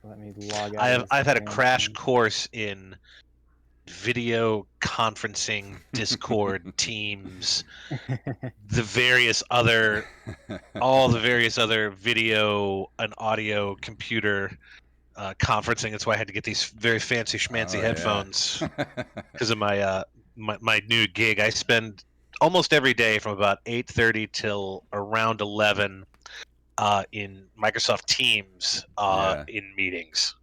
Let me log out. I've had a crash course in video conferencing, Discord, Teams, all the various other video and audio computer conferencing. That's why I had to get these very fancy schmancy headphones because of my my new gig. I spend almost every day from about 8:30 till around 11 in Microsoft Teams in meetings.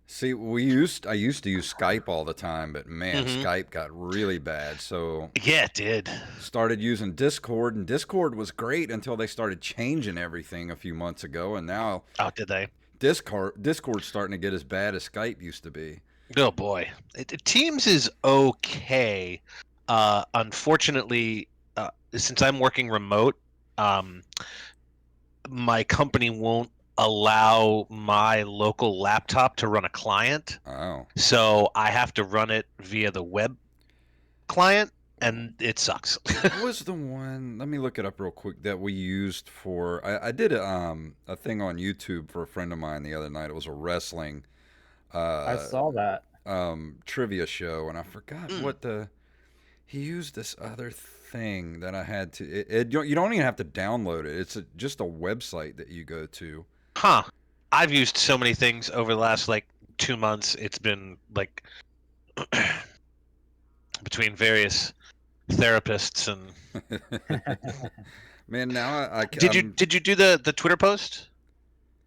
See, I used to use Skype all the time, but man, Skype got really bad. So yeah, it did. Started using Discord, and Discord was great until they started changing everything a few months ago, and now did they? Discord's starting to get as bad as Skype used to be. Oh boy, Teams is okay. Unfortunately, since I'm working remote, my company won't allow my local laptop to run a client. Oh. So I have to run it via the web client, and it sucks. What was the one? Let me look it up real quick that we used for. I did a thing on YouTube for a friend of mine the other night. It was a wrestling. I saw that. Trivia show, and I forgot what he used this other thing that I had to. You don't even have to download it. It's just a website that you go to. Huh. I've used so many things over the last 2 months. It's been between various therapists and. Man, now did you do the Twitter post?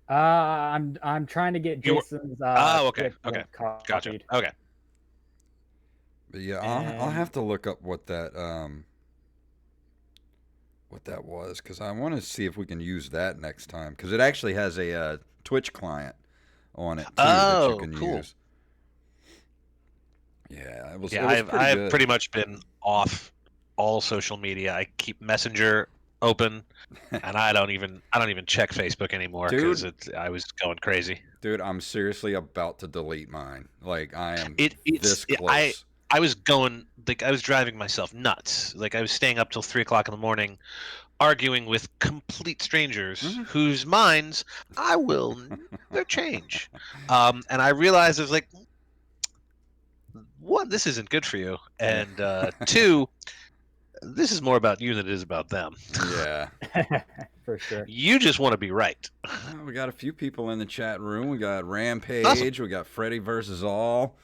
I'm trying to get Jason's. Okay. Gotcha. Okay. But yeah, I'll have to look up what that was, because I want to see if we can use that next time, because it actually has a Twitch client on it too that you can use. Yeah, it was. Yeah, I've pretty much been off all social media. I keep Messenger open, and I don't even check Facebook anymore because I was going crazy. Dude, I'm seriously about to delete mine. Like, I am this close. I was going, I was driving myself nuts. I was staying up till 3 o'clock in the morning, arguing with complete strangers whose minds I will never change. And I realized I was like, one, this isn't good for you, and two, this is more about you than it is about them. Yeah. For sure. You just want to be right. Well, we got a few people in the chat room. We got Rampage. Awesome. We got Freddy versus All.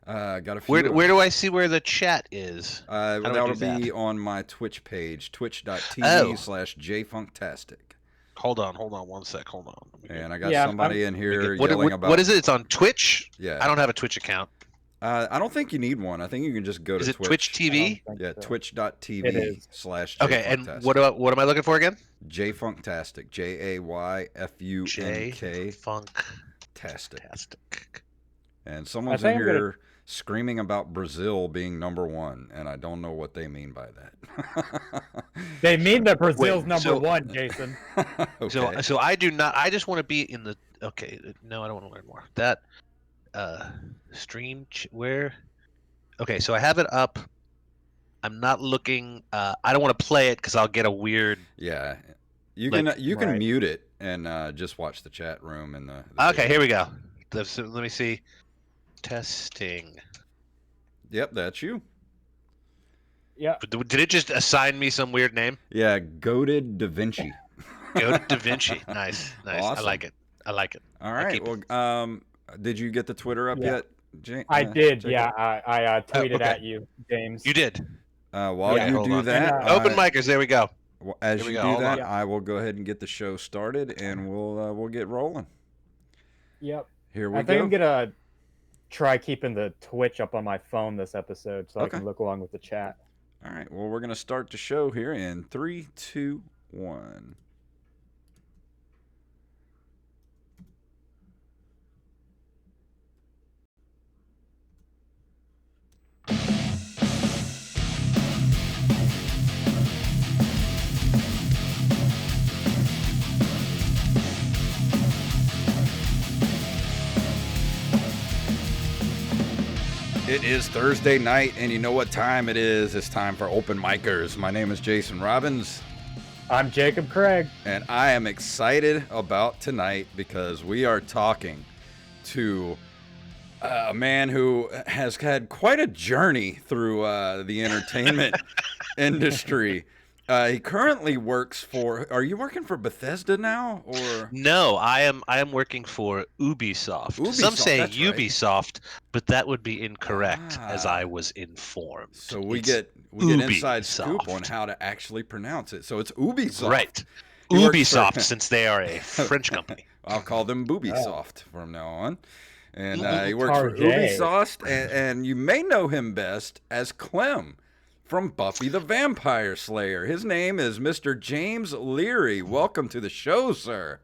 Got a few. Where do I see where the chat is? That'll be on my Twitch page, twitch.tv/JayFunktastic. Hold on 1 sec. Hold on. And I got somebody in here yelling about. What is it? It's on Twitch? Yeah. I don't have a Twitch account. I don't think you need one. I think you can just go to Is it Twitch. Twitch TV? Yeah, twitch.tv/JayFunktastic. Okay, and what am I looking for again? JayFunktastic. JayFunktastic. Funktastic. And someone's in here screaming about Brazil being #1, and I don't know what they mean by that. They mean that Brazil's #1, Jason. Okay. So I do not. I just want to be in the. Okay, no, I don't want to learn more. That stream where? Okay, so I have it up. I'm not looking. I don't want to play it because I'll get a weird. Yeah, you can mute it and just watch the chat room and the okay, here we go. So let me see. Testing. Yep, that's you. Yeah. Did it just assign me some weird name? Yeah, Goated Da Vinci. Goated Da Vinci. Nice. Awesome. I like it. All right. Well, did you get the Twitter up yet, Jay? I did. Yeah, I tweeted at you, James. You did. While you do that, open micers. There we go. As you do that, I will go ahead and get the show started, and we'll get rolling. Yep. Here we go. I think I'm gonna try keeping the Twitch up on my phone this episode so I can look along with the chat. All right. Well, we're gonna start the show here in 3, 2, 1. It is Thursday night, and you know what time it is. It's time for Open Micers. My name is Jason Robbins. I'm Jacob Craig. And I am excited about tonight because we are talking to a man who has had quite a journey through the entertainment industry. He currently works for. Are you working for Bethesda now, or No, I am working for Ubisoft. Some Ubisoft, say that's right. Ubisoft, but that would be incorrect, as I was informed. So we It's get inside scoop Ubisoft. on how to actually pronounce it. So it's Ubisoft. Right. He works Ubisoft, for- since they are a French company. I'll call them Boobysoft from now on. And he works for Tarjay. Ubisoft, and you may know him best as Clem from Buffy the Vampire Slayer. His name is Mr. James Leary. Welcome to the show, sir.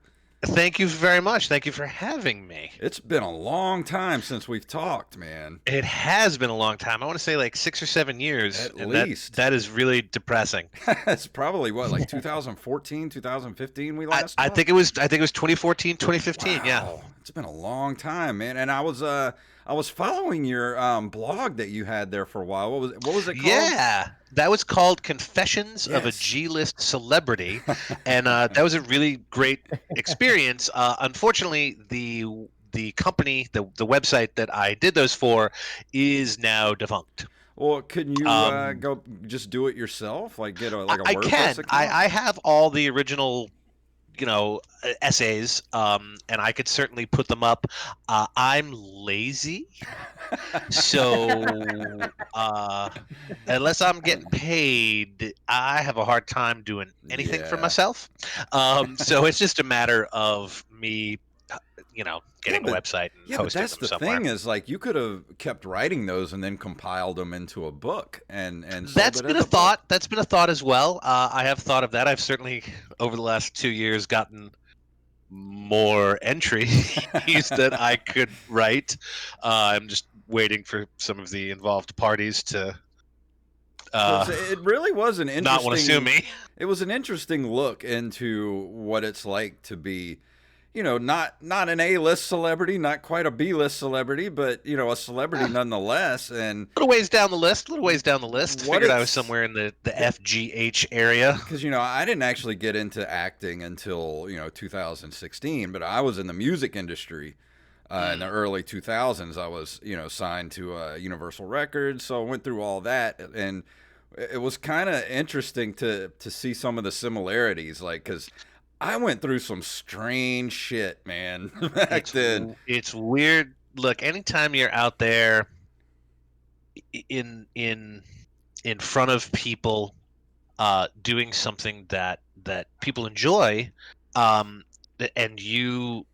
Thank you very much. Thank you for having me. It's been a long time since we've talked, man. It has been a long time. I want to say like 6 or 7 years. At and least. That is really depressing. It's probably what, like 2014, 2015 we last I talked? think it was 2014, 2015. Wow. Yeah. It's been a long time, man. And I was following your blog that you had there for a while. What was it called? Yeah, that was called Confessions of a Yes. G-list Celebrity, and that was a really great experience. Unfortunately, the company, the website that I did those for, is now defunct. Well, couldn't you Um, go just do it yourself? Like get a I WordPress can. account? I have all the original, essays, and I could certainly put them up. I'm lazy, so unless I'm getting paid, I have a hard time doing anything for Yeah. myself. So it's just a matter of me, getting but- a website and Yeah, but posting that's them the somewhere. thing is like you could have kept writing those and then compiled them into a book and sold That's it been as a thought. That's been a thought as well. I have thought of that. I've certainly, over the last 2 years, gotten more entries that I could write. I'm just waiting for some of the involved parties to 'Cause it really was an interesting. not want to sue me. It was an interesting look into what it's like to be, not an A-list celebrity, not quite a B-list celebrity, but a celebrity nonetheless. And Little ways down the list. What Figured I it's- was somewhere in the FGH area. because I didn't actually get into acting until 2016, but I was in the music industry. In the early 2000s, I was, signed to Universal Records, so I went through all that, and it was kind of interesting to see some of the similarities, like, because I went through some strange shit, man, back then. It's weird. Look, anytime you're out there in front of people, doing something that people enjoy, and you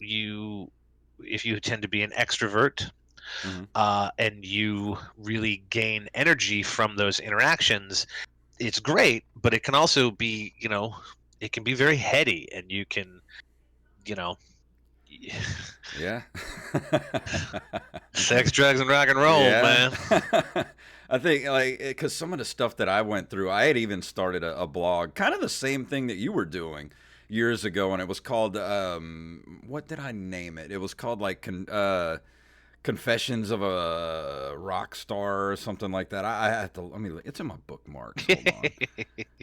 if you tend to be an extrovert, Mhm. and you really gain energy from those interactions, it's great. But it can also be, it can be very heady, and you can, Yeah. sex, drugs, and rock and roll, man. I think, like, because some of the stuff that I went through, I had even started a blog, kind of the same thing that you were doing years ago, and it was called, what did I name it? It was called, like, Confessions of a Rock Star or something like that. I have to, it's in my bookmarks. Hold on.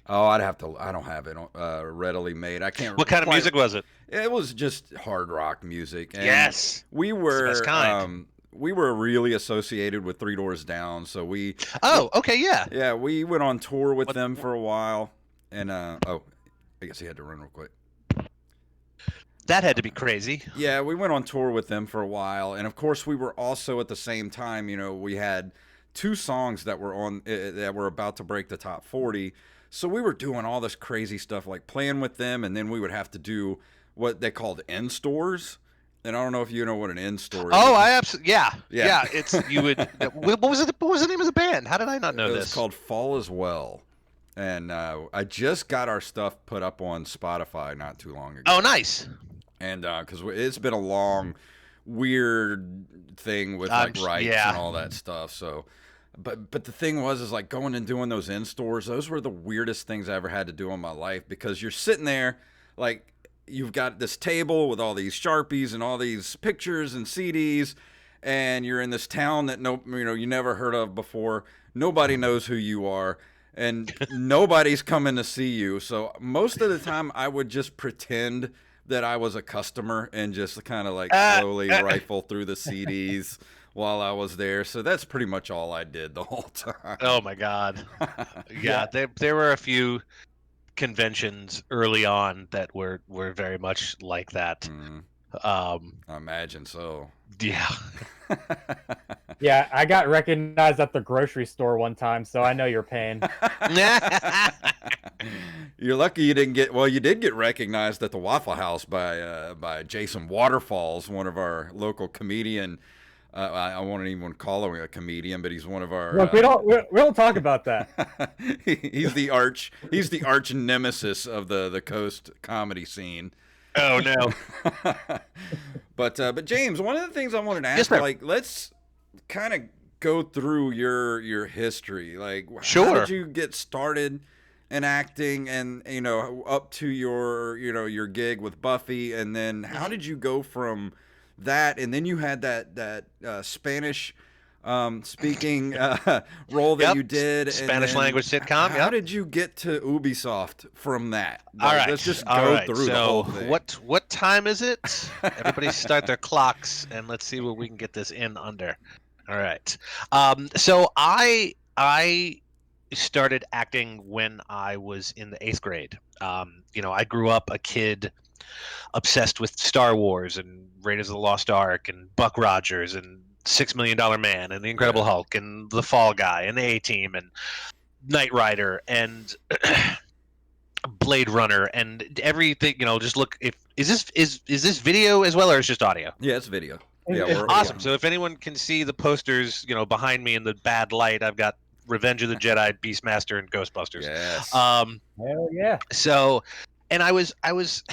Oh, I don't have it readily made. I can't. What kind of quite- music was it? It was just hard rock music. And Yes. we the were best kind. we were really associated with Three Doors Down, so we Oh, okay, yeah. we went on tour with What- them for a while, and I guess he had to run real quick. That had to be crazy. Yeah, we went on tour with them for a while, and of course we were also at the same time, we had 2 songs that were on that were about to break the top 40. So we were doing all this crazy stuff, like playing with them, and then we would have to do what they called in-stores. And I don't know if you know what an in-store is. Oh, I absolutely, yeah. Yeah. It's, you would, what was it? What was the name of the band? How did I not know It this? was called Fall as Well. And I just got our stuff put up on Spotify not too long ago. Oh, nice. And because it's been a long, weird thing with like rights yeah. and all that stuff. So, but the thing is like going and doing those in stores. Those were the weirdest things I ever had to do in my life, because you're sitting there like you've got this table with all these Sharpies and all these pictures and CDs, and you're in this town that you never heard of before. Nobody knows who you are. and nobody's coming to see you. So most of the time, I would just pretend that I was a customer and just kind of like slowly rifle through the CDs while I was there. So that's pretty much all I did the whole time. Oh my God. Yeah, there were a few conventions early on that were very much like that. I imagine so. Yeah. Yeah, I got recognized at the grocery store one time, so I know your pain. You're lucky you didn't get. Well, you did get recognized at the Waffle House by Jason Waterfalls, one of our local comedian. I won't even call him a comedian, but he's one of our. Look, we don't talk about that. He's the arch nemesis of the coast comedy scene. Oh no. But James, one of the things I wanted to ask, like, let's kind of go through your history. Like, sure. How did you get started in acting, and up to your gig with Buffy, and then how did you go from that, and then you had that Spanish speaking role that you did, Spanish language sitcom. How did you get to Ubisoft from that? All right, let's just go through the whole thing. What time is it? Everybody start their clocks and let's see what we can get this in under. All right. So I started acting when I was in the 8th grade. I grew up a kid obsessed with Star Wars and Raiders of the Lost Ark and Buck Rogers and $6 Million Man and the Incredible Hulk and the Fall Guy and the A-Team and Knight Rider and Blade Runner and everything. Just look. Is this video as well, or is it just audio? Yeah, it's video. Yeah, awesome. So if anyone can see the posters, behind me in the bad light, I've got Revenge of the Jedi, Beastmaster, and Ghostbusters. Yes. Hell yeah. So, and I was always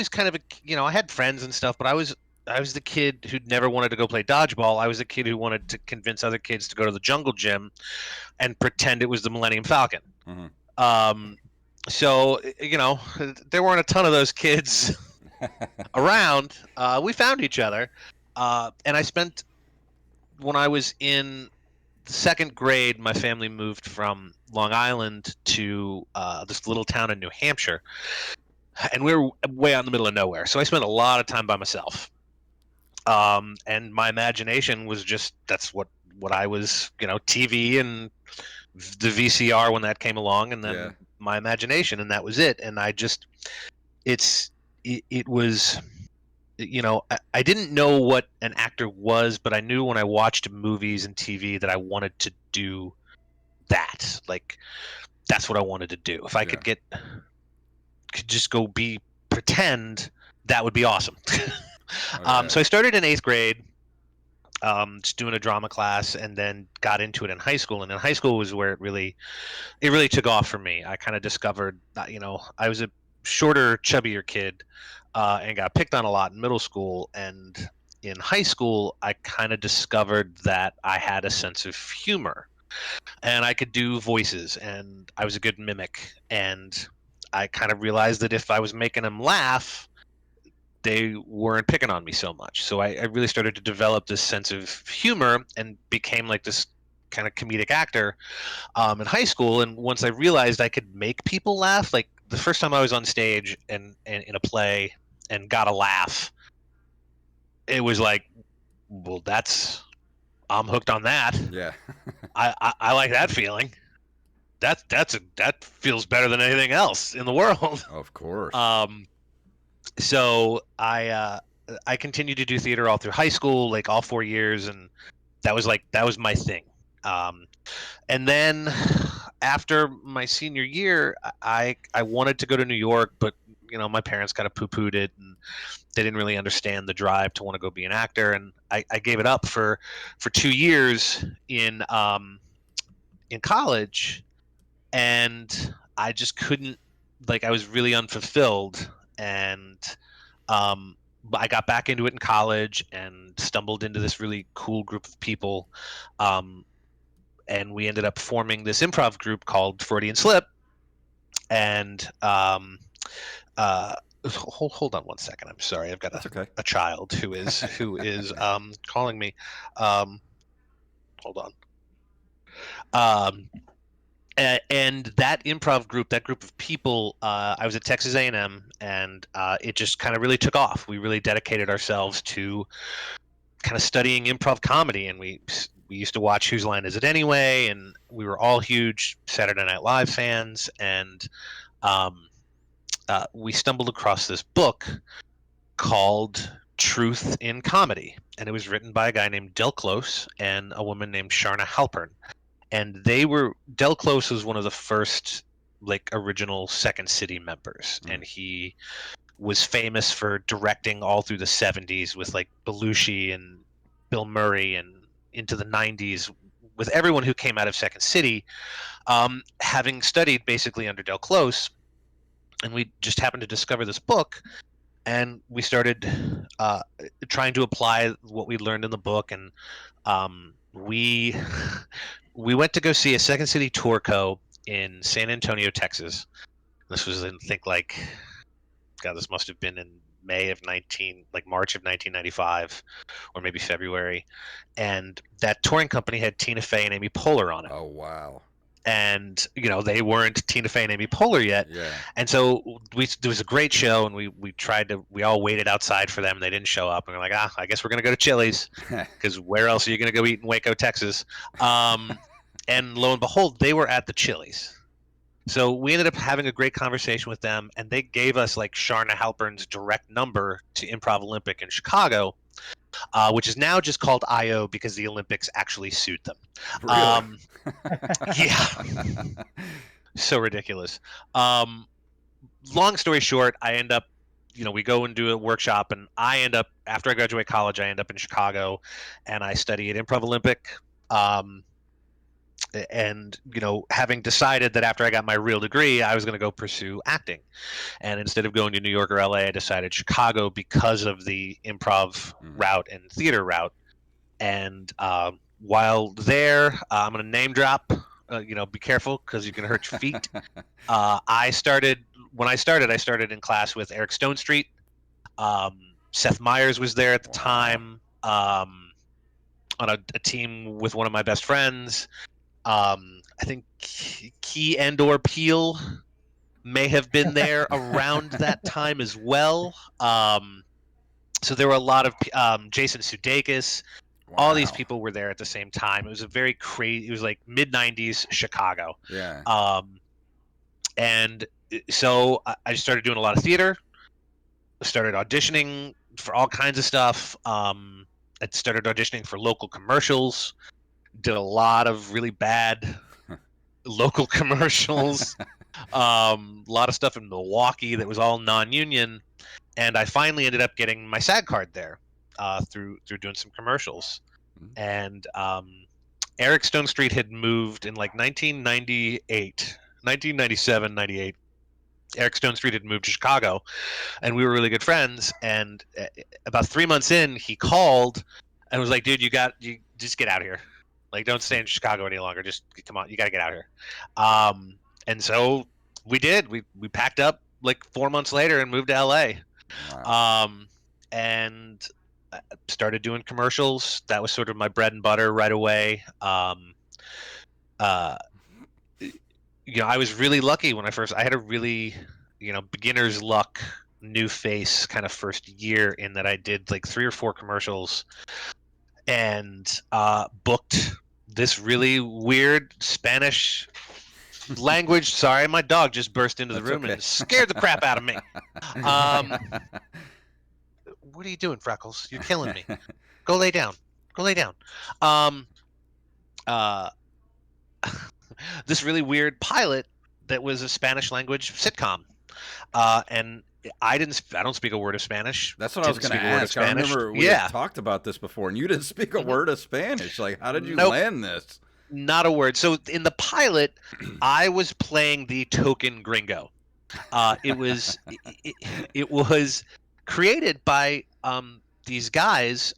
kind of I had friends and stuff, but I was the kid who never wanted to go play dodgeball. I was the kid who wanted to convince other kids to go to the jungle gym and pretend it was the Millennium Falcon. Mm-hmm. So, there weren't a ton of those kids around. We found each other. And I spent, when I was in 2nd grade, my family moved from Long Island to this little town in New Hampshire. And we were way out in the middle of nowhere. So I spent a lot of time by myself. And my imagination was just, that's what I was, TV and the VCR when that came along, and then my imagination, and that was it. And I just, it was, I didn't know what an actor was, but I knew when I watched movies and TV that I wanted to do that. Like, that's what I wanted to do. If I could just go pretend, that would be awesome. So I started in 8th grade, just doing a drama class, and then got into it in high school. And in high school was where it really took off for me. I kind of discovered that, I was a shorter, chubbier kid, and got picked on a lot in middle school. And in high school, I kind of discovered that I had a sense of humor, and I could do voices, and I was a good mimic. And I kind of realized that if I was making them laugh, they weren't picking on me so much. So I really started to develop this sense of humor and became like this kind of comedic actor in high school. And once I realized I could make people laugh, like the first time I was on stage and in a play and got a laugh, it was like, well, I'm hooked on that. Yeah. I like that feeling. That feels better than anything else in the world. Of course. So I continued to do theater all through high school, like all 4 years, and that was my thing. And then after my senior year, I wanted to go to New York, but my parents kind of poo-pooed it, and they didn't really understand the drive to want to go be an actor, and I gave it up for 2 years in college, and I just couldn't, like, I was really unfulfilled. And I got back into it in college and stumbled into this really cool group of people, and we ended up forming this improv group called Freudian Slip. And hold on one second. I'm sorry. I've got a child who is calling me. Hold on. And that improv group, that group of people, I was at Texas A&M, and it just kind of really took off. We really dedicated ourselves to kind of studying improv comedy, and we used to watch Whose Line Is It Anyway, and we were all huge Saturday Night Live fans, and um, we stumbled across this book called Truth in Comedy, and it was written by a guy named Del Close and a woman named Sharna Halpern. And Del Close was one of the first like original Second City members, and he was famous for directing all through the 70s with like Belushi and Bill Murray, and into the 90s with everyone who came out of Second City, having studied basically under Del Close. And we just happened to discover this book, and we started trying to apply what we learned in the book. And we we went to go see a Second City tour co in San Antonio, Texas. This was in, think like, God, this must have been in March of 1995, or maybe February. And that touring company had Tina Fey and Amy Poehler on it. Oh, wow. And they weren't Tina Fey and Amy Poehler yet. Yeah. And so there was a great show, and we all waited outside for them, and they didn't show up. And we're like, I guess we're gonna go to Chili's, because where else are you gonna go eat in Waco, Texas? And lo and behold, they were at the Chili's. So we ended up having a great conversation with them, and they gave us like Sharna Halpern's direct number to Improv Olympic in Chicago, which is now just called IO because the Olympics actually sued them. Really? Yeah. So ridiculous. Long story short, I end up, we go and do a workshop, and I end up, after I graduate college, I end up in Chicago, and I study at Improv Olympic. And having decided that after I got my real degree, I was going to go pursue acting, and instead of going to New York or LA, I decided Chicago because of the improv route and theater route. And while there, I'm going to name drop. Be careful because you can hurt your feet. I started in class with Eric Stonestreet. Seth Meyers was there at the time, on a team with one of my best friends. I think Key and/or Peel may have been there around that time as well. So there were a lot of Jason Sudeikis. All these people were there at the same time. It was a very crazy. It was like mid-90s Chicago. Yeah. And so I just started doing a lot of theater. Started auditioning for all kinds of stuff. I started auditioning for local commercials. Did a lot of really bad local commercials. A lot of stuff in Milwaukee that was all non-union, and I finally ended up getting my SAG card there through doing some commercials. And Eric Stonestreet had moved in like 1997, 98. Eric Stonestreet had moved to Chicago, and we were really good friends. And about 3 months in, he called and was like, "Dude, you just get out of here. Like, don't stay in Chicago any longer. Just come on, you got to get out of here." And so we did. We packed up like 4 months later and moved to LA. Wow. And started doing commercials. That was sort of my bread and butter right away. I was really lucky when I had a really, beginner's luck, new face kind of first year, in that I did like 3 or 4 commercials and booked this really weird Spanish language. Sorry, my dog just burst into the room and scared the crap out of me. What are you doing, Freckles? You're killing me. Go lay down. Go lay down. This really weird pilot that was a Spanish language sitcom. And I don't speak a word of Spanish. That's what I was going to ask. I remember we had talked about this before, and you didn't speak a word of Spanish. Like, how did you land this? Not a word. So in the pilot, I was playing the token gringo. It was created by these guys,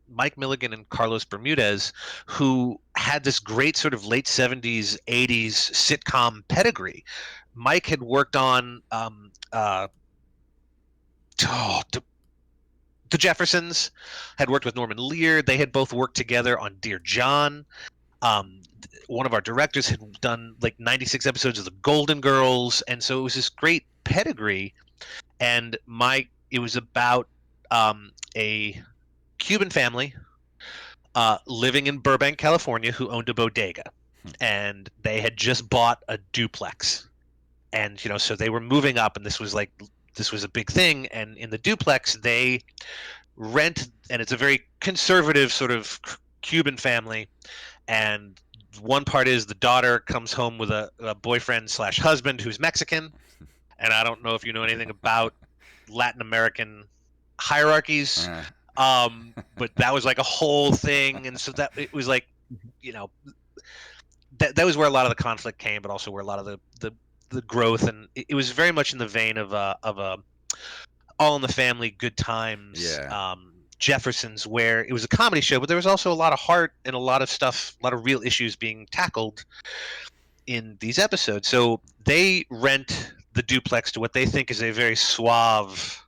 Mike Milligan and Carlos Bermudez, who had this great sort of late 70s, 80s sitcom pedigree. Mike had worked on The Jeffersons, had worked with Norman Lear. They had both worked together on Dear John. One of our directors had done like 96 episodes of the Golden Girls, and so it was this great pedigree. And it was about a Cuban family living in Burbank, California, who owned a bodega, and they had just bought a duplex, and so they were moving up, and this was a big thing. And in the duplex, they rent, and it's a very conservative sort of Cuban family. And one part is the daughter comes home with a boyfriend / husband who's Mexican, and I don't know if you know anything about Latin American hierarchies, but that was like a whole thing. And so that it was like, that was where a lot of the conflict came, but also where a lot of the growth, and it was very much in the vein of a All in the Family, Good Times, Jeffersons, where it was a comedy show, but there was also a lot of heart and a lot of stuff, a lot of real issues being tackled in these episodes. So they rent the duplex to what they think is a very suave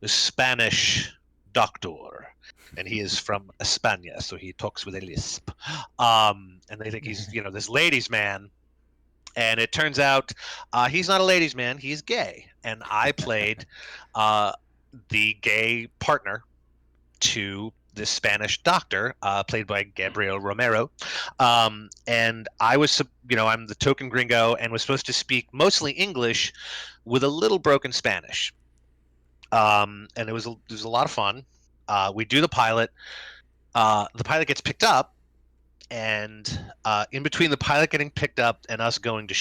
Spanish doctor, and he is from España, so he talks with a lisp. And they think he's this ladies' man, and it turns out he's not a ladies' man, he's gay. And I played the gay partner to this Spanish doctor, played by Gabriel Romero. And I was, I'm the token gringo and was supposed to speak mostly English with a little broken Spanish. And it was a lot of fun. We do the pilot. The pilot gets picked up, and in between the pilot getting picked up and us going to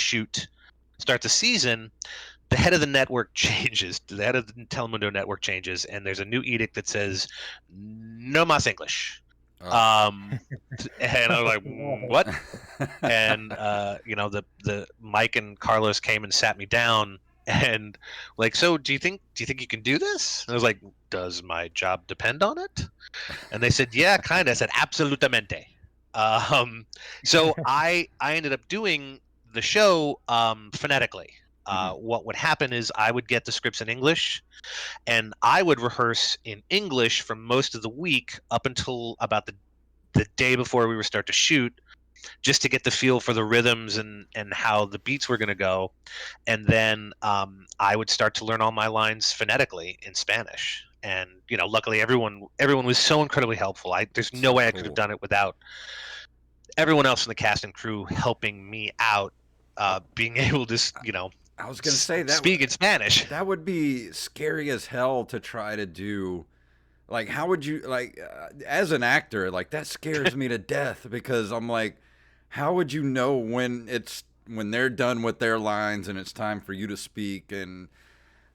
start the season, the head of the network changes. The head of the Telemundo network changes, and there's a new edict that says no más English. And I was like, what? And the Mike and Carlos came and sat me down, and like, so do you think you can do this? And I was like, does my job depend on it? And they said, yeah, kind of. I said, absolutamente. So I ended up doing the show phonetically. What would happen is I would get the scripts in English, and I would rehearse in English for most of the week up until about the day before we were start to shoot, just to get the feel for the rhythms and how the beats were going to go. And then I would start to learn all my lines phonetically in Spanish. And luckily everyone was so incredibly helpful. There's no way I could have done it without everyone else in the cast and crew helping me out, being able to I was gonna say that speak in Spanish. That would be scary as hell to try to do. Like, how would you as an actor? Like, that scares me to death, because I'm like, how would you know when they're done with their lines and it's time for you to speak? And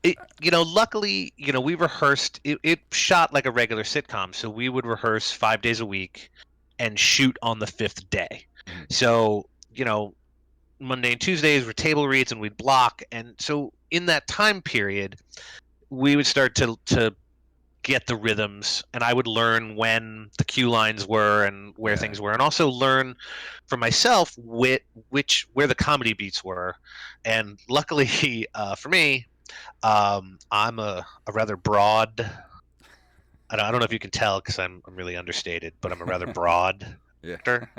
luckily, we rehearsed. It shot like a regular sitcom, so we would rehearse 5 days a week and shoot on the 5th day. So Monday and Tuesdays were table reads, and we'd block. And so in that time period, we would start to get the rhythms, and I would learn when the cue lines were and where things were, and also learn for myself where the comedy beats were. And luckily for me, I'm a rather broad. I don't know if you can tell because I'm really understated, but I'm a rather broad actor,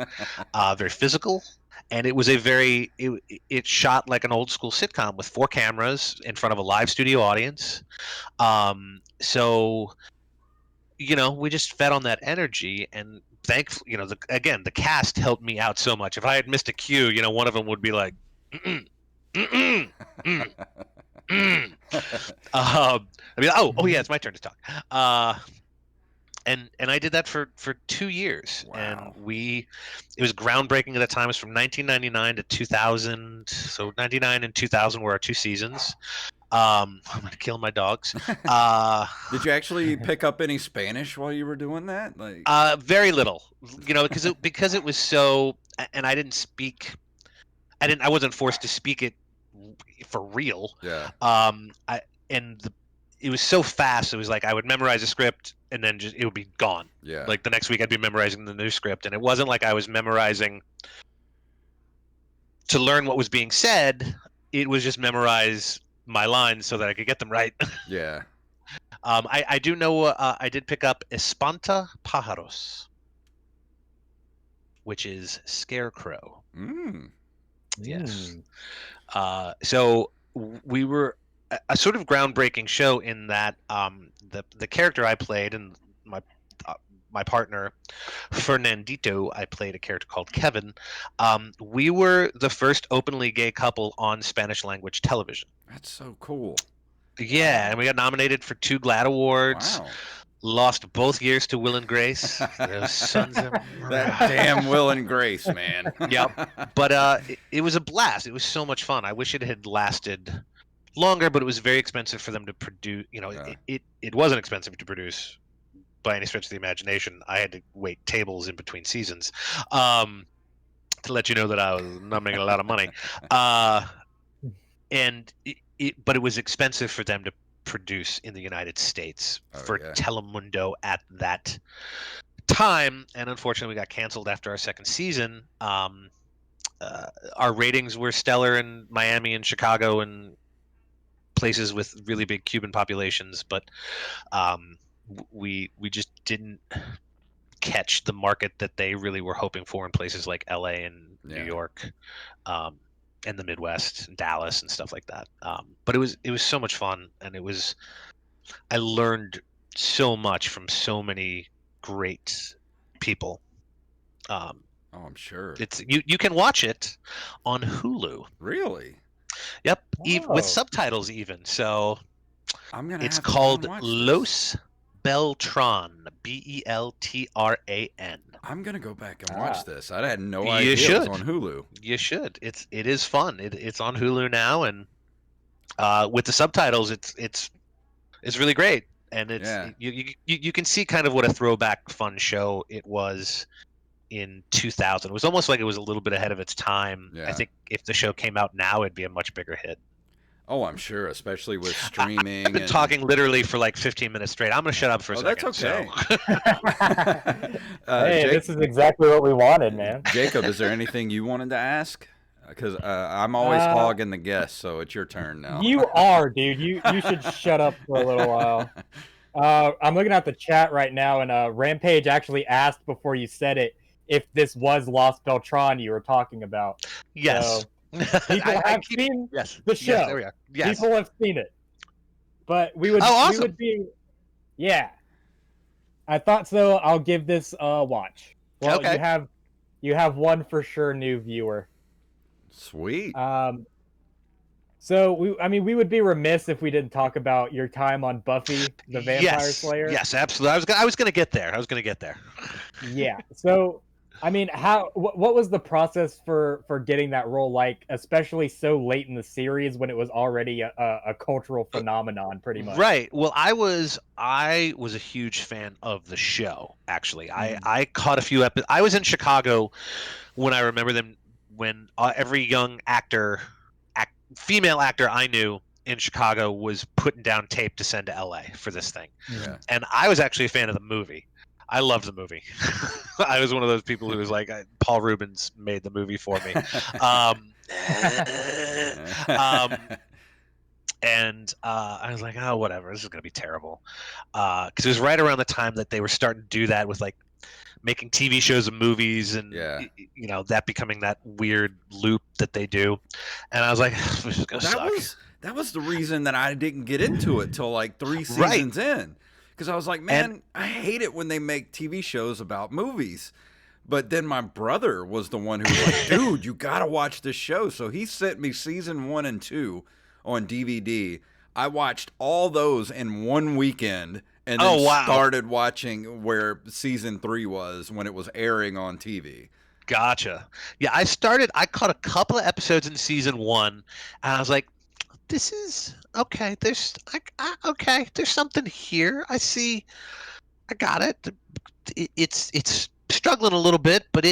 very physical. And it was it shot like an old school sitcom with 4 cameras in front of a live studio audience. So, we just fed on that energy, and thankfully, the cast helped me out so much. If I had missed a cue, one of them would be like, I'd be like, oh yeah, it's my turn to talk. And I did that for 2 years. Wow. And it was groundbreaking at the time. It was from 1999 to 2000. So 99 and 2000 were our 2 seasons. I'm gonna kill my dogs. Did you actually pick up any Spanish while you were doing that? Like, very little, because it was so, and I didn't speak. I wasn't forced to speak it for real. Yeah. It was so fast. It was like I would memorize a script and then it would be gone. Yeah. Like the next week I'd be memorizing the new script, and it wasn't like I was memorizing to learn what was being said. It was just memorize my lines so that I could get them right. Yeah. I do know. I did pick up Espanta Pájaros. which is Scarecrow. Yes. Mm. So we were a sort of groundbreaking show in that the character I played and my partner Fernandito, I played a character called Kevin. We were the first openly gay couple on Spanish language television. That's so cool. Yeah, and we got nominated for 2 GLAAD awards. Wow. Lost both years to Will and Grace. Those sons of That damn Will and Grace, man. Yep. But it was a blast. It was so much fun. I wish it had lasted longer, but it was very expensive for them to produce. You know, it wasn't expensive to produce by any stretch of the imagination. I had to wait tables in between seasons to let you know that I was not making a lot of money. But it was expensive for them to produce in the United States for Telemundo at that time, and unfortunately we got canceled after our second season. Our ratings were stellar in Miami and Chicago and places with really big Cuban populations, but we just didn't catch the market that they really were hoping for in places like LA and New York, and the Midwest and Dallas and stuff like that. But it was so much fun, and I learned so much from so many great people. I'm sure. It's you can watch it on Hulu. Really? Yep, with subtitles even. So it's called Los Beltran, Beltran. I'm gonna go back and watch this. I had no idea it was on Hulu. You should. It is fun. It's on Hulu now, and with the subtitles, it's really great. And it's you can see kind of what a throwback fun show it was in 2000. It was almost like it was a little bit ahead of its time. I think if the show came out now, it'd be a much bigger hit. Oh, I'm sure, especially with streaming. I've been talking literally for like 15 minutes straight. I'm going to shut up for a second. That's okay. Hey, this is exactly what we wanted, man. Jacob, is there anything you wanted to ask? Because I'm always hogging the guest, so it's your turn now. You are, dude. You should shut up for a little while. I'm looking at the chat right now, and Rampage actually asked before you said it if this was Los Beltran you were talking about. Yes. So, people have seen the show. Yes, there we are. Yes. People have seen it. But we would, awesome. we would be... Yeah. I thought so. I'll give this a watch. Well, okay. You have one for sure new viewer. Sweet. So we would be remiss if we didn't talk about your time on Buffy the Vampire Slayer. Yes, absolutely. I was going to get there. Yeah. So, I mean, what was the process for getting that role like, especially so late in the series when it was already a cultural phenomenon, pretty much? Right. Well, I was a huge fan of the show. Actually, I caught a few episodes. I was in Chicago when I remember them when every young female actor I knew in Chicago was putting down tape to send to LA for this thing. Yeah. And I was actually a fan of the movie. I loved the movie. I was one of those people who was like, Paul Rubens made the movie for me. And I was like, oh, whatever. This is going to be terrible. Because it was right around the time that they were starting to do that with like making TV shows and movies and, you know, that becoming that weird loop that they do. And I was like, this is going to suck. That was the reason that I didn't get into it till like 3 seasons in. Because I was like, man, I hate it when they make TV shows about movies. But then my brother was the one who was like, dude, you got to watch this show. So he sent me season 1 and 2 on DVD. I watched all those in one weekend and then started watching where season 3 was when it was airing on TV. Gotcha. Yeah, I caught a couple of episodes in season 1 and I was like, this is okay. There's something here. I see. I got it. It's struggling a little bit, but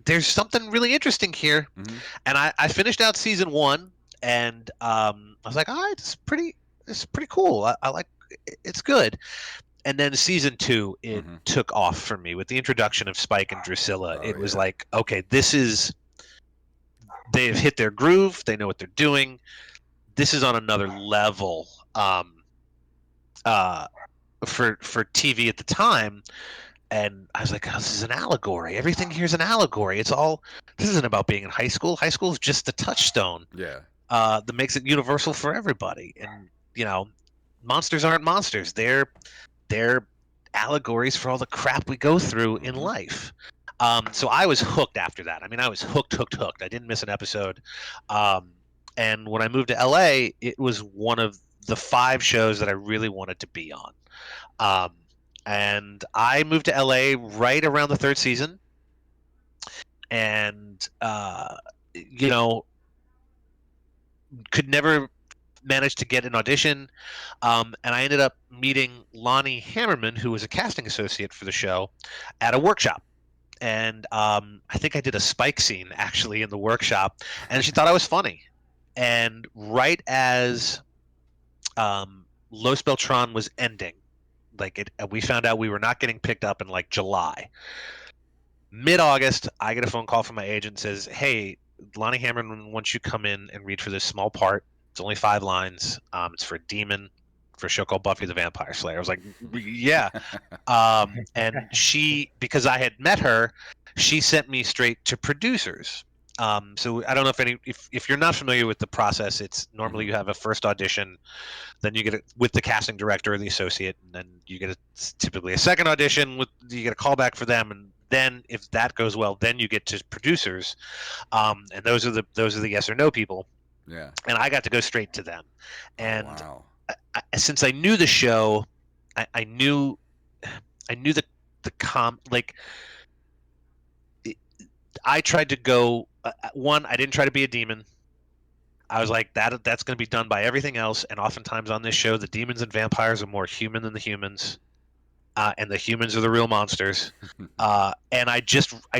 there's something really interesting here. Mm-hmm. And I finished out season 1, and I was like, all right, it's pretty cool. I like it's good. And then season 2, it took off for me with the introduction of Spike and Drusilla. It was like, okay, they've hit their groove. They know what they're doing. This is on another level for TV at the time, And I was like, oh, this is an allegory. Everything here is an allegory. This isn't about being in high school. High school is just the touchstone Yeah. that makes it universal for everybody. And, monsters aren't monsters. They're allegories for all the crap we go through in life. So I was hooked after that. I mean, I was hooked. I didn't miss an episode. And when I moved to LA, it was one of the 5 shows that I really wanted to be on. And I moved to LA right around the 3rd season. And, could never manage to get an audition. And I ended up meeting Lonnie Hammerman, who was a casting associate for the show, at a workshop. And I think I did a Spike scene actually in the workshop, and she thought I was funny. And right as Los Beltran was ending, we found out we were not getting picked up in like July. Mid-August, I get a phone call from my agent, says, "Hey, Lonnie Hammerman wants you to come in and read for this small part. It's only 5 lines. It's for a demon for a show called Buffy the Vampire Slayer." I was like, "Yeah." And she, because I had met her, she sent me straight to producers. So I don't know if you're not familiar with the process, it's normally you have a first audition, then you get it with the casting director or the associate, and then you get typically a second audition you get a call back for them, and then if that goes well, then you get to producers, and those are the yes or no people. Yeah. And I got to go straight to them, and wow. since I knew the show, I knew the I tried to go one. I didn't try to be a demon. I was like, that's going to be done by everything else, and oftentimes on this show, the demons and vampires are more human than the humans, and the humans are the real monsters. And I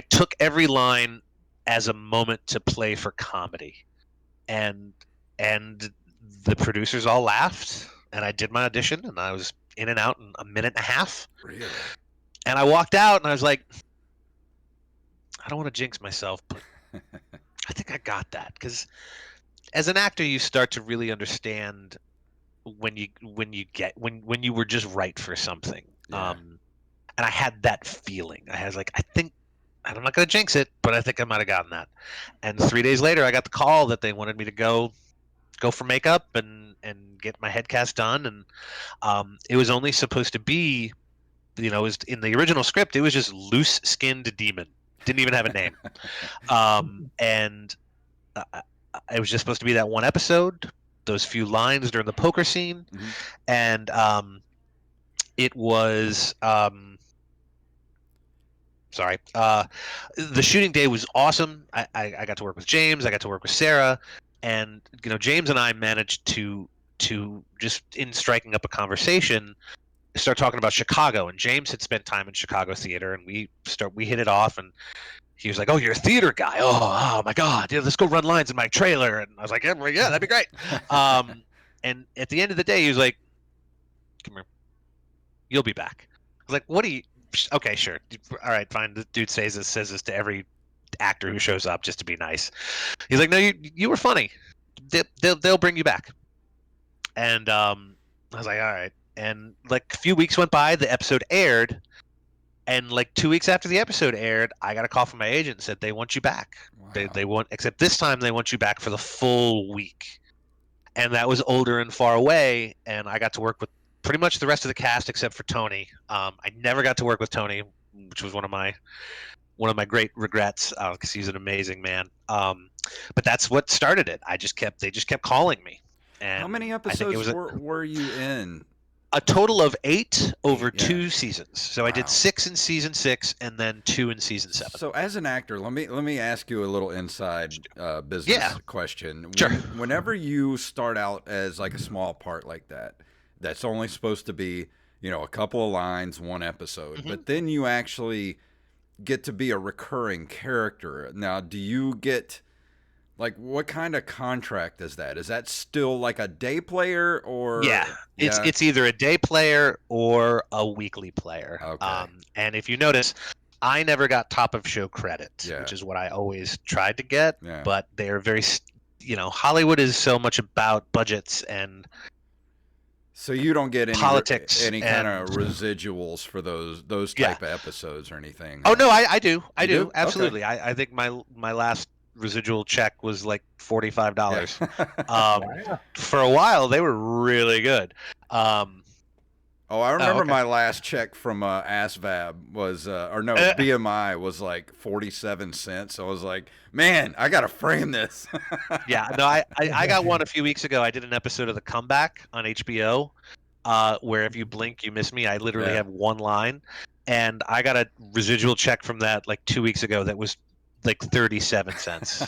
took every line as a moment to play for comedy, and the producers all laughed, and I did my audition, and I was in and out in a minute and a half. Really? And I walked out, and I was like, I don't want to jinx myself, but I think I got that, because as an actor, you start to really understand when you were just right for something. Yeah. And I had that feeling. I was like, I think I'm not going to jinx it, but I think I might have gotten that. And 3 days later, I got the call that they wanted me to go for makeup and get my head cast done. And it was only supposed to be, it was in the original script, it was just loose skinned demon. Didn't even have a name. And it was just supposed to be that one episode, those few lines during the poker scene. And it was the shooting day was awesome. I got to work with James, I got to work with Sarah, and James and I managed to just, in striking up a conversation, start talking about Chicago. And James had spent time in Chicago theater, and we hit it off. And he was like, "Oh, you're a theater guy. Oh my God, yeah, let's go run lines in my trailer." And I was like, "Yeah, that'd be great." And at the end of the day, he was like, "Come here, you'll be back." I was like, "What do you?" Okay, sure, all right, fine. The dude says this to every actor who shows up just to be nice. He's like, "No, you were funny. They'll bring you back." And I was like, "All right." And like a few weeks went by, the episode aired. And like 2 weeks after the episode aired, I got a call from my agent and said they want you back. Wow. They want, except this time they want you back for the full week. And that was Older and Far Away, and I got to work with pretty much the rest of the cast except for Tony. I never got to work with Tony, which was one of my great regrets, because he's an amazing man. But that's what started it. They just kept calling me. And how many episodes were you in? A total of 8 over 2 seasons. So wow. I did 6 in season 6 and then 2 in season 7. So as an actor, let me ask you a little inside business question. Sure. Whenever you start out as like a small part like that, that's only supposed to be, a couple of lines, one episode, but then you actually get to be a recurring character. Now, do you get, like, what kind of contract is that? Is that still like a day player or? Yeah. It's either a day player or a weekly player. Okay. And if you notice, I never got top of show credit, which is what I always tried to get. Yeah. But they're very, Hollywood is so much about budgets and So you don't get politics, any kind of and residuals for those yeah. type of episodes or anything? Oh huh? no, I do. I You do. do? Absolutely. I think my last residual check was like $45. Yeah. Wow. For a while they were really good. Um, Oh, I oh, remember okay. my last check from ASVAB was, or no, Uh, BMI was like 47 cents. So I was like, man, I got to frame this. yeah, no, I got one a few weeks ago. I did an episode of The Comeback on HBO, where if you blink, you miss me. I literally Yeah. have one line, and I got a residual check from that like 2 weeks ago that was like 37 cents.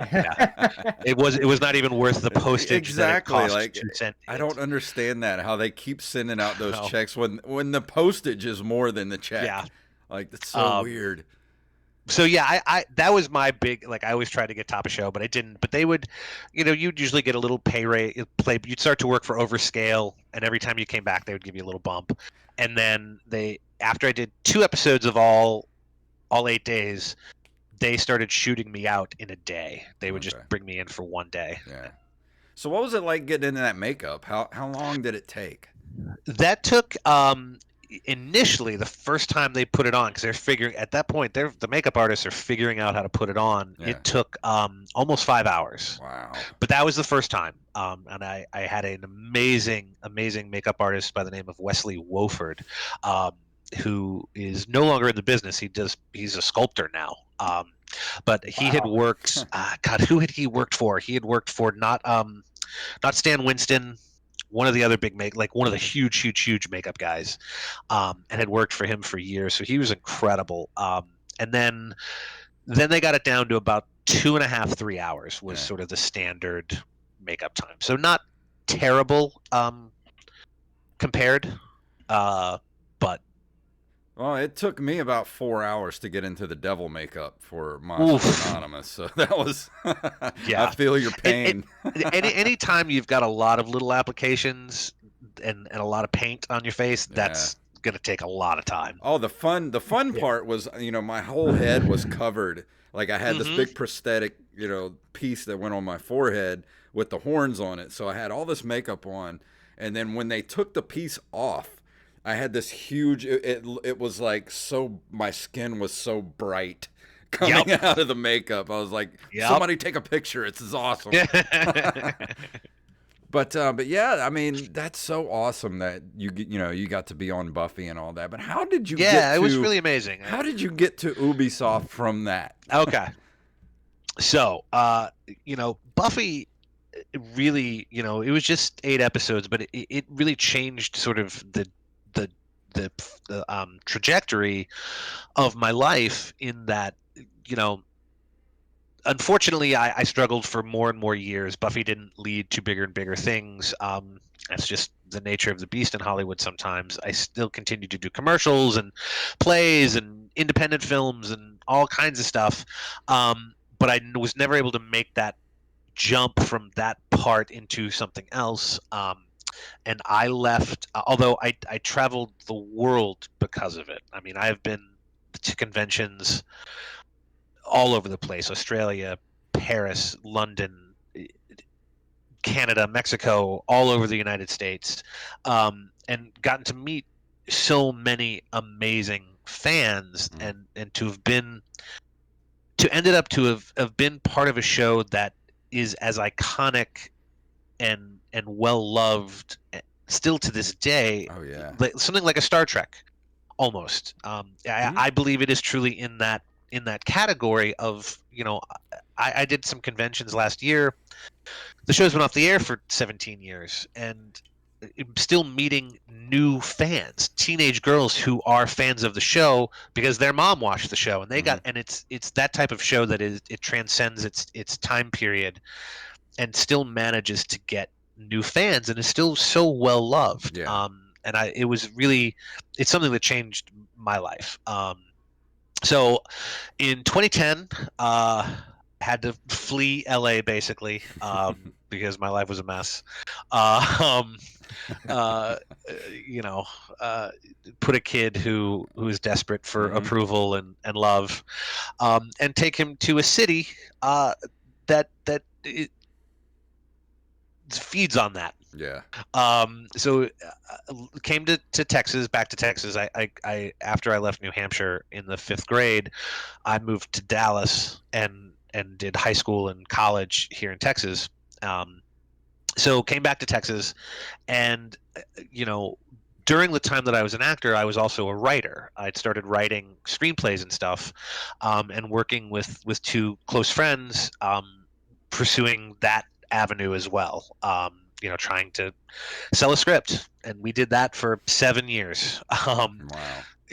Yeah, it was not even worth the postage that it Exactly. cost Like, to send I it. don't understand that, how they keep sending out those No. checks when the postage is more than the check. Yeah. Like, that's so Um, weird. so yeah, I that was my big, like, I always tried to get top of show, but I didn't. But they would, you'd usually get a little pay rate. You'd start to work for Overscale, and every time you came back, they would give you a little bump. And then after I did 2 episodes of all 8 days, they started shooting me out in a day. They would just Okay. bring me in for one day. Yeah. So what was it like getting into that makeup? How long did it take? That took initially the first time they put it on, because they're figuring at that point the makeup artists are figuring out how to put it on. Yeah. It took almost 5 hours. Wow. But that was the first time, and I had an amazing makeup artist by the name of Wesley Woford, who is no longer in the business. He's a sculptor now. But he had Wow. worked. God, who had he worked for? He had worked for not Stan Winston, one of the other like one of the huge makeup guys, and had worked for him for years. So he was incredible. And then they got it down to about 2.5, 3 hours was Yeah. sort of the standard makeup time. So not terrible compared, but Well, it took me about 4 hours to get into the devil makeup for Monsters oof, Anonymous. So that was, yeah. I feel your pain. Any time you've got a lot of little applications and a lot of paint on your face, Yeah. that's gonna take a lot of time. Oh, the fun Yeah. part was, my whole head was covered. Like I had this Mhm. big prosthetic, piece that went on my forehead with the horns on it. So I had all this makeup on, and then when they took the piece off, I had this huge. It was like so. My skin was so bright coming Yep. out of the makeup. I was like, Yep. somebody take a picture. This is awesome. But yeah, I mean that's so awesome that you got to be on Buffy and all that. But how did you? Yeah, it was really amazing. How did you get to Ubisoft from that? Okay. So, Buffy really, it was just 8 episodes, but it really changed sort of the trajectory of my life in that, unfortunately, I struggled for more and more years. Buffy didn't lead to bigger and bigger things. That's just the nature of the beast in Hollywood sometimes. I still continue to do commercials and plays and independent films and all kinds of stuff. But I was never able to make that jump from that part into something else. And I left, although I traveled the world because of it. I mean, I've been to conventions all over the place: Australia, Paris, London, Canada, Mexico, all over the United States, and gotten to meet so many amazing fans, and to have been part of a show that is as iconic and well loved still to this day. Oh yeah. Like, something like a Star Trek almost. I believe it is truly in that category of, I did some conventions last year. The show's been off the air for 17 years, and I'm still meeting new fans, teenage girls who are fans of the show because their mom watched the show, and they got, and it's that type of show that it transcends its time period and still manages to get new fans and is still so well loved. Yeah. And it's something that changed my life. So in 2010, had to flee LA basically, because my life was a mess. Uh, put a kid who is desperate for approval and love, and take him to a city that it feeds on that. Yeah. So came to Texas, back to Texas. I after I left New Hampshire in the 5th grade, I moved to Dallas and did high school and college here in Texas. So came back to Texas, and you know, during the time that I was an actor, I was also a writer. I'd started writing screenplays and stuff, and working with 2 close friends, pursuing that avenue as well. Trying to sell a script, and we did that for 7 years. Wow.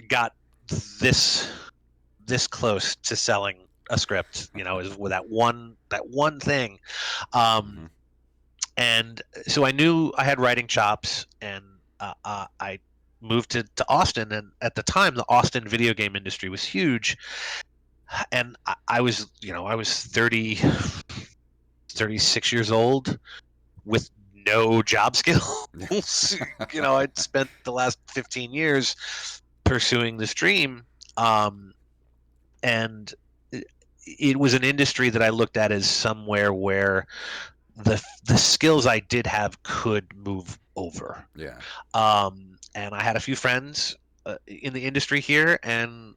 Got this close to selling a script, is with that one thing. Mhm. And so I knew I had writing chops, and I moved to Austin. And at the time, the Austin video game industry was huge, and I was 36 years old with no job skills. I'd spent the last 15 years pursuing this dream, and it was an industry that I looked at as somewhere where the skills I did have could move over. Yeah. And I had a few friends in the industry here, and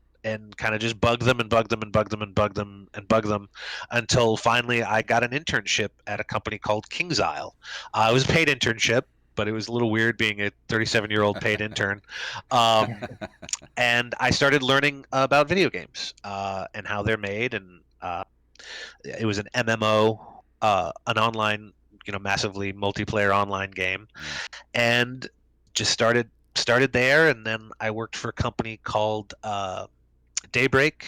kind of just bug them and bug them and bug them and bug them and bug them until finally I got an internship at a company called King's Isle. It was a paid internship, but it was a little weird being a 37-year-old paid intern. And I started learning about video games and how they're made, and it was an MMO, an online, massively multiplayer online game, and just started there. And then I worked for a company called Daybreak,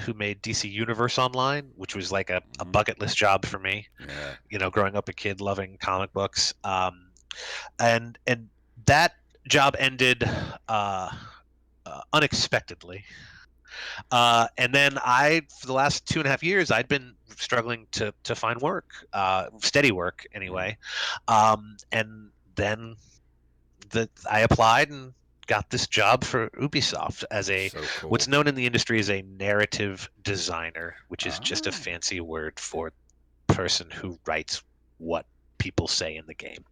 who made DC Universe Online, which was like a bucket list job for me. Yeah. Growing up a kid loving comic books, and that job ended unexpectedly. And then for the last 2.5 years, I'd been struggling to find work, steady work anyway. And then I applied and got this job for Ubisoft as what's known in the industry as a narrative designer, which is just a fancy word for person who writes what people say in the game,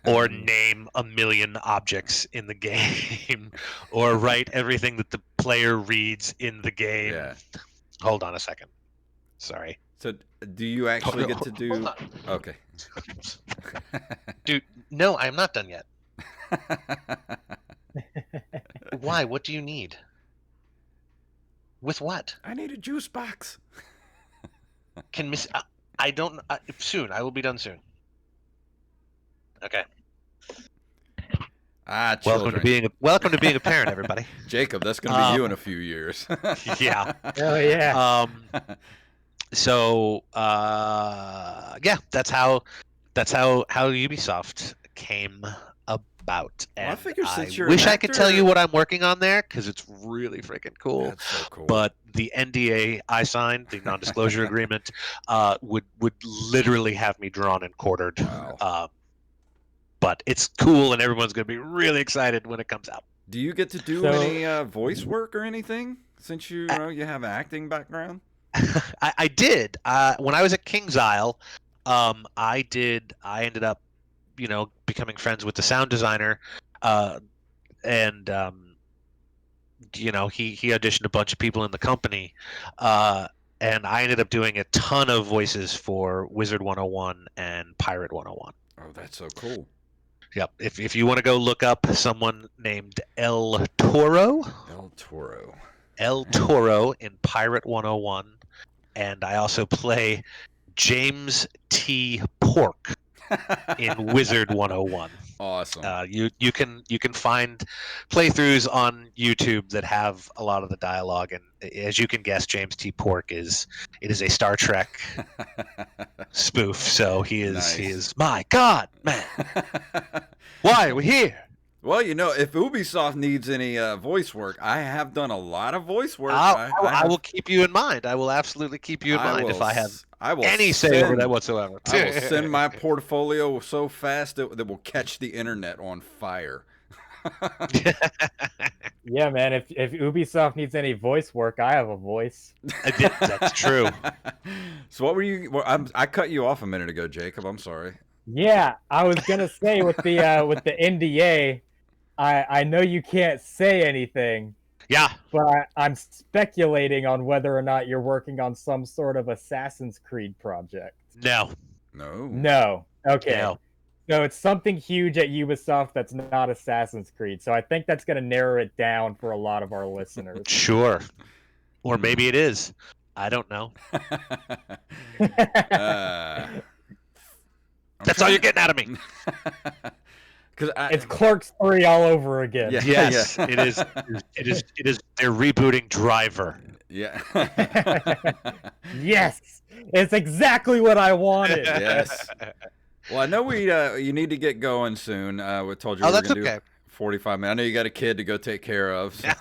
or name a million objects in the game, or write everything that the player reads in the game. Yeah. Hold on a second. Sorry. So, do you actually get to do? Okay. Dude, no, I'm not done yet. Why? What do you need? With what? I need a juice box. Can Miss? I don't. Soon. I will be done soon. Okay. Welcome to being a parent, everybody. Jacob, that's going to be you in a few years. Yeah. Oh yeah. So yeah, that's how Ubisoft came about. And I figure since you're wish an I could tell you what I'm working on there, because it's really freaking cool. That's so cool. But the NDA I signed, the non-disclosure agreement, would literally have me drawn and quartered. Wow. But it's cool, and everyone's going to be really excited when it comes out. Do you get to do any voice work or anything, since you have an acting background? I did. When I was at King's Isle, I ended up, becoming friends with the sound designer, and he auditioned a bunch of people in the company, and I ended up doing a ton of voices for Wizard 101 and Pirate 101. Oh, that's so cool. Yep. If you want to go look up someone named El Toro. El Toro in Pirate 101, and I also play James T. Pork in Wizard 101. Awesome. You can find playthroughs on YouTube that have a lot of the dialogue, and as you can guess, James T. Pork is a Star Trek spoof. So he is my God, man. Why are we here? Well, if Ubisoft needs any voice work, I have done a lot of voice work. I will keep you in mind. I will absolutely keep you in mind if I have any say over that whatsoever. I will send my portfolio so fast that will catch the internet on fire. Yeah, man. If Ubisoft needs any voice work, I have a voice. That's true. So what were you? Well, I cut you off a minute ago, Jacob. I'm sorry. Yeah, I was gonna say with the NDA, I know you can't say anything, Yeah. but I'm speculating on whether or not you're working on some sort of Assassin's Creed project. No. No. No. Okay. No. So it's something huge at Ubisoft that's not Assassin's Creed. So I think that's going to narrow it down for a lot of our listeners. Sure. Or maybe it is. I don't know. That's all you're getting out of me. It's Clerks 3 all over again. Yeah, Yes, yeah. it is. It is. They're rebooting Driver. Yeah. Yes, it's exactly what I wanted. Yes. Well, I know you need to get going soon. We told you we were that's going to okay. do 45 minutes. I know you got a kid to go take care of. So.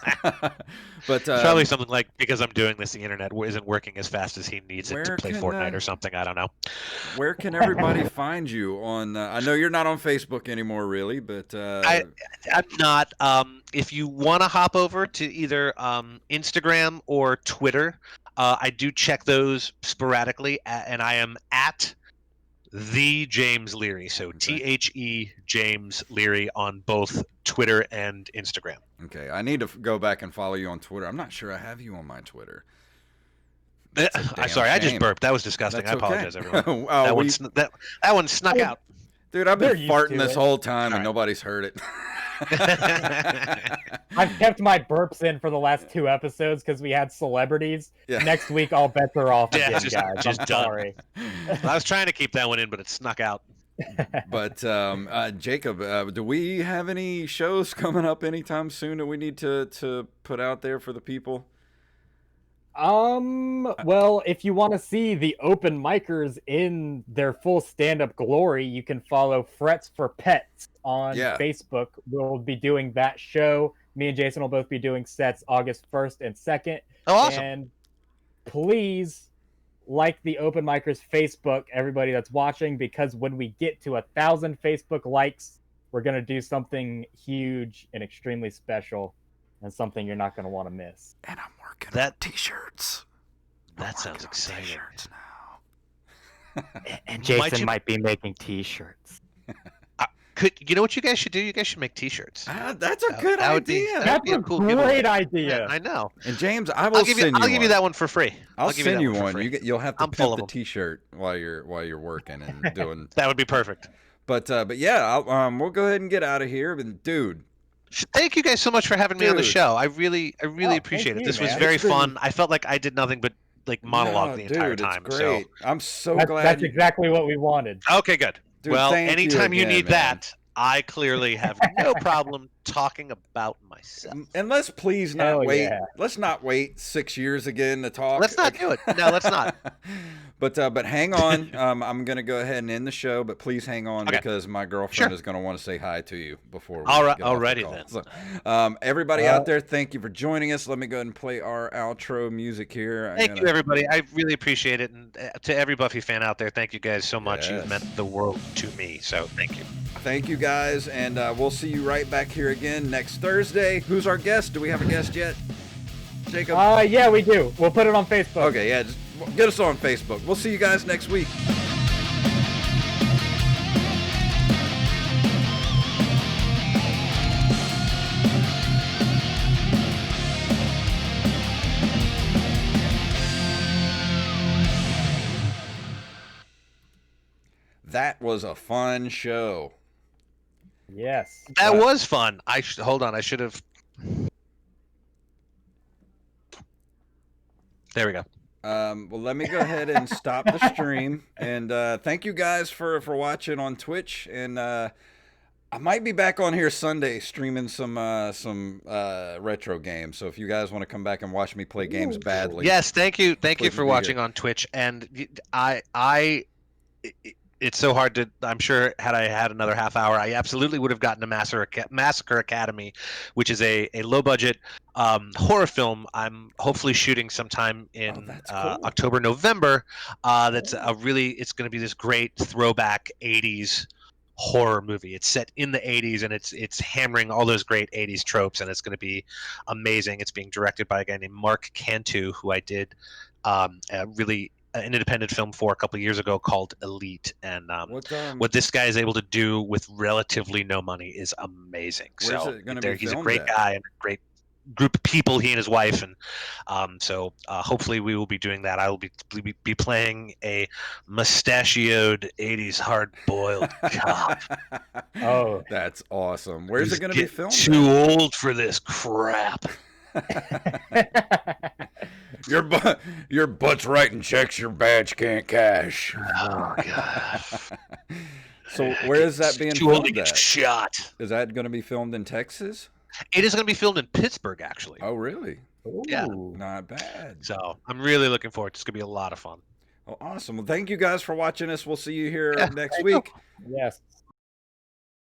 But It's probably something like, because I'm doing this, the internet isn't working as fast as he needs it to play Fortnite or something. I don't know. Where can everybody find you on? I know you're not on Facebook anymore, really, but I'm not. If you want to hop over to either Instagram or Twitter, I do check those sporadically, and I am at the James Leary. So THE James Leary on both Twitter and Instagram. Okay, I need to go back and follow you on Twitter. I'm not sure I have you on my Twitter. I'm sorry, I just burped. That was disgusting. That's I apologize, okay. everyone. Oh, that one snuck out. Dude, I've been used farting to this it. whole time and All right. nobody's heard it. I've kept my burps in for the last 2 episodes because we had celebrities. Yeah. Next week, all bets are off Yeah, again, just guys. done. I'm sorry. I was trying to keep that one in, but it snuck out. But Jacob, do we have any shows coming up anytime soon that we need to put out there for the people? Well, if you want to see the open micers in their full stand-up glory, you can follow Frets for Pets on Facebook. We'll be doing that show. Me and Jason will both be doing sets August 1st and 2nd. Oh, awesome. And please like the open micers Facebook, everybody that's watching, because when we get to 1,000 Facebook likes, we're going to do something huge and extremely special. And something you're not going to want to miss. And I'm working on t-shirts. That sounds exciting. T-shirts now. And Jason might be making t-shirts. You know what you guys should do? You guys should make t-shirts. That's a good idea. That's a great idea. Yeah, I know. And James, I'll give you that one for free. I'll send you one. You'll have to pull pimp the t-shirt while you're working and doing. That would be perfect. But yeah, we'll go ahead and get out of here. But dude, thank you guys so much for having me on the show. I really appreciate it. This was very fun. I felt like I did nothing but monologue the entire time. It's great. So I'm so glad. That's exactly what we wanted. Okay, good. Dude, well, anytime you need man. that, I clearly have no problem talking about myself. And let's please not wait. Yeah. Let's not wait 6 years again to talk. Let's not do it. No, let's not. But hang on. I'm gonna go ahead and end the show. But please hang on because my girlfriend is gonna want to say hi to you before. We Alrighty then. So, everybody out there, thank you for joining us. Let me go ahead and play our outro music here. Thank you, everybody. I really appreciate it, and to every Buffy fan out there, thank you guys so much. You've meant the world to me. So thank you. Thank you guys, and we'll see you right back here again next Thursday. Who's our guest? Do we have a guest yet? Jacob? Yeah, we do. We'll put it on Facebook. Okay, yeah, just get us on Facebook. We'll see you guys next week. That was a fun show. Yes. That was fun. Hold on. I should have. There we go. Well, let me go ahead and stop the stream. And thank you guys for watching on Twitch. And I might be back on here Sunday streaming some retro games. So if you guys want to come back and watch me play games badly. Yes, thank you. Thank you for watching on Twitch. And it's so hard to. I'm sure had I had another half hour, I absolutely would have gotten to Massacre Academy, which is a low budget horror film. I'm hopefully shooting sometime in October, November. It's going to be this great throwback 80s horror movie. It's set in the 80s and it's hammering all those great 80s tropes, and it's going to be amazing. It's being directed by a guy named Mark Cantu, who I did a really an independent film for a couple of years ago called Elite, and What what this guy is able to do with relatively no money is amazing. Where's So it going to be he's a filmed great at? guy and a great group of people, he and his wife, and so hopefully we will be doing that. I will be playing a mustachioed 80s hard-boiled cop. Oh. That's awesome. Where's who's it going to be getting filmed too at? old for this crap. Your butt's writing checks your badge can't cash. Oh god. So where is that being Too old to filmed get at? shot. Is that going to be filmed in Texas? It is going to be filmed in Pittsburgh, actually. Oh, really? Yeah. Ooh. Not bad. So I'm really looking forward. It's going to be a lot of fun. Well, awesome. Well, thank you guys for watching us. We'll see you here Yeah, next week. Yes.